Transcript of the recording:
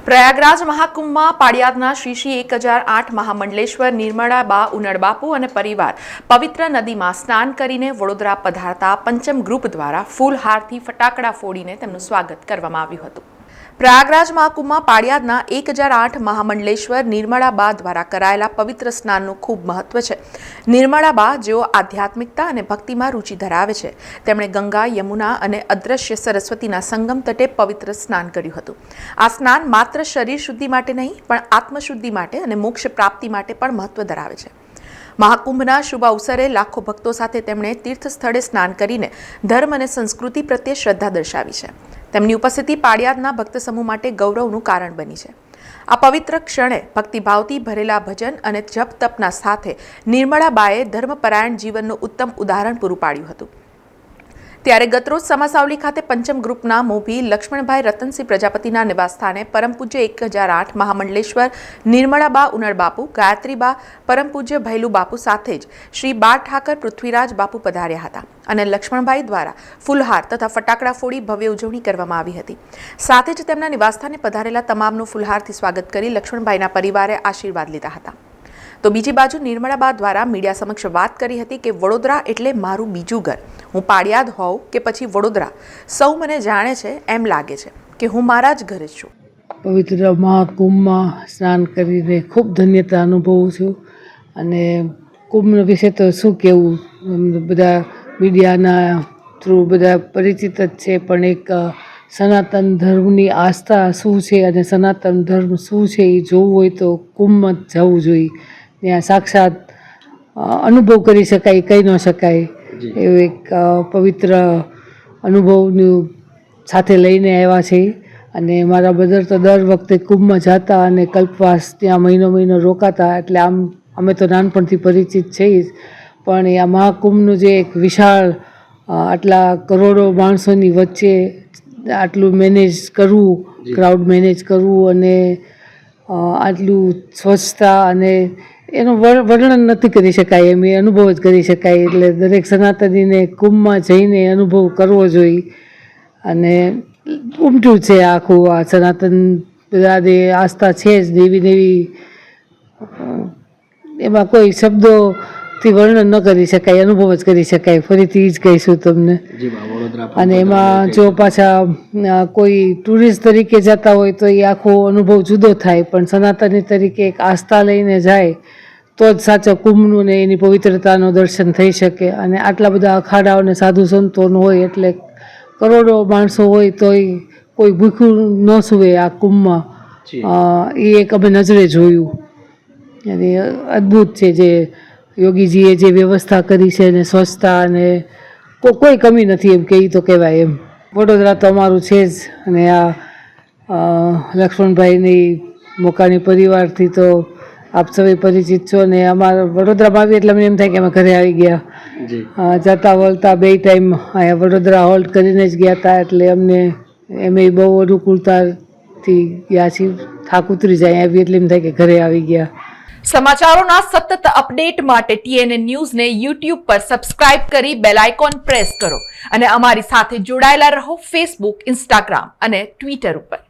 પ્રયાગરાજ મહાકુંભમાં પાળિયાદના શ્રી 1008 મહામંડલેશ્વર નિર્મળા બા ઉનડ બાપુ અને પરિવાર પવિત્ર નદીમાં સ્નાન કરીને વડોદરા પધારતા પંચમ ગ્રુપ દ્વારા ફૂલહારથી ફટાકડા ફોડીને તેમનું સ્વાગત કરવામાં આવ્યું હતું। પ્રયાગરાજ મહાકુંભમાં પાળિયાદના 1008 મહામંડલેશ્વર નિર્મળા બા દ્વારા કરાયેલા પવિત્ર સ્નાનનું ખૂબ મહત્વ છે। નિર્મળા બા જેઓ આધ્યાત્મિકતા અને ભક્તિમાં રુચિ ધરાવે છે, તેમણે ગંગા, યમુના અને અદ્રશ્ય સરસ્વતીના સંગમ તટે પવિત્ર સ્નાન કર્યું હતું। આ સ્નાન માત્ર શરીર શુદ્ધિ માટે નહીં, પણ આત્મશુદ્ધિ માટે અને મોક્ષ પ્રાપ્તિ માટે પણ મહત્વ ધરાવે છે। મહાકુંભના શુભ અવસરે લાખો ભક્તો સાથે તેમણે તીર્થ સ્થળે સ્નાન કરીને ધર્મ અને સંસ્કૃતિ પ્રત્યે શ્રદ્ધા દર્શાવી છે। તેમની ઉપસ્થિતિ પાળિયાદના ભક્ત સમૂહ માટે ગૌરવનું કારણ બની છે। આ પવિત્ર ક્ષણે ભક્તિભાવથી ભરેલા ભજન અને જપ તપના સાથે નિર્મળા બાએ ધર્મપરાયણ જીવનનું ઉત્તમ ઉદાહરણ પૂરું પાડ્યું હતું। ત્યારે ગતરોજ સમાસાવલી ખાતે પંચમ ગ્રુપના મોભી લક્ષ્મણભાઈ રતનસિંહ પ્રજાપતિના નિવાસસ્થાને પરમ પૂજ્ય 1008 મહામંડલેશ્વર નિર્મળા બા ઉનડ બાપુ, ગાયત્રી બા, પરમ પૂજ્ય ભૈલું બાપુ સાથે જ શ્રી બા ઠાકર પૃથ્વીરાજ બાપુ પધાર્યા હતા અને લક્ષ્મણભાઈ દ્વારા ફૂલહાર તથા ફટાકડા ફોડી ભવ્ય ઉજવણી કરવામાં આવી હતી। સાથે જ તેમના નિવાસસ્થાને પધારેલા તમામનું ફૂલહારથી સ્વાગત કરી લક્ષ્મણભાઈના પરિવારે આશીર્વાદ લીધા હતા। તો બીજી બાજુ નિર્મળા બા દ્વારા મીડિયા સમક્ષ વાત કરી હતી કે વડોદરા એટલે મારું બીજું ઘર। હું પાળિયાદ હોઉં કે પછી વડોદરા, સૌ મને જાણે છે એમ લાગે છે કે હું મારા જ ઘરે છું। પવિત્ર મહાકુંભમાં સ્નાન કરીને ખૂબ ધન્યતા અનુભવું છું અને કુંભ વિશે તો શું કહેવું, બધા મીડિયાના થ્રુ બધા પરિચિત જ છે, પણ એક સનાતન ધર્મની આસ્થા શું છે અને સનાતન ધર્મ શું છે એ જોવું હોય તો કુંભમાં જ જવું જોઈએ। ત્યાં સાક્ષાત અનુભવ કરી શકાય, કહી ન શકાય એવું એક પવિત્ર અનુભવનું સાથે લઈને આવ્યા છે। અને મારા બ્રધર તો દર વખતે કુંભમાં જતા અને કલ્પવાસ ત્યાં મહિનો રોકાતા, એટલે આમ અમે તો નાનપણથી પરિચિત છીએ જ, પણ આ મહાકુંભનું જે એક વિશાળ આટલા કરોડો માણસોની વચ્ચે આટલું મેનેજ કરવું, ક્રાઉડ મેનેજ કરવું અને આટલું સ્વચ્છતા અને એનું વર્ણન નથી કરી શકાય એમ, એ અનુભવ જ કરી શકાય। એટલે દરેક સનાતનીને કુંભમાં જઈને અનુભવ કરવો જોઈએ અને ઉમટ્યું છે આખું આ સનાતન બધાની આસ્થા છે જ દેવી એમાં કોઈ શબ્દોથી વર્ણન ન કરી શકાય, અનુભવ જ કરી શકાય। ફરીથી જ કહીશું તમને। અને એમાં જો પાછા કોઈ ટુરિસ્ટ તરીકે જતા હોય તો એ આખો અનુભવ જુદો થાય, પણ સનાતની તરીકે એક આસ્થા લઈને જાય તો જ સાચો કુંભનું ને એની પવિત્રતાનું દર્શન થઈ શકે। અને આટલા બધા અખાડાઓ અને સાધુ સંતોનું હોય એટલે કરોડો માણસો હોય તોય કોઈ ભૂખ્યું ન સૂવે આ કુંભમાં, એ એક અમે નજરે જોયું અને અદ્ભુત છે જે યોગીજીએ જે વ્યવસ્થા કરી છે અને સ્વચ્છતા અને કોઈ કમી નથી એમ કહી તો કહેવાય એમ। વડોદરા તો અમારું છે જ, અને આ લક્ષ્મણભાઈની મોકાની પરિવારથી તો આપ સૌ પરિચિત છો ને અમારા વડોદરામાં આવી એટલે અમને એમ થાય કે અમે ઘરે આવી ગયા। જતા વળતા બે ટાઈમ અહીંયા વડોદરા હોલ્ડ કરીને જ ગયા હતા, એટલે અમને એમ બહુ અનુકૂળતાથી ગયા છીએ, થાક ઉતરી જાય આવી એટલે એમ થાય કે ઘરે આવી ગયા। સમાચારોના સતત અપડેટ માટે TNN ન્યૂઝને YouTube પર સબસ્ક્રાઇબ કરી બેલ આઇકોન પ્રેસ કરો અને અમારી સાથે જોડાયેલા રહો Facebook, Instagram અને Twitter ઉપર।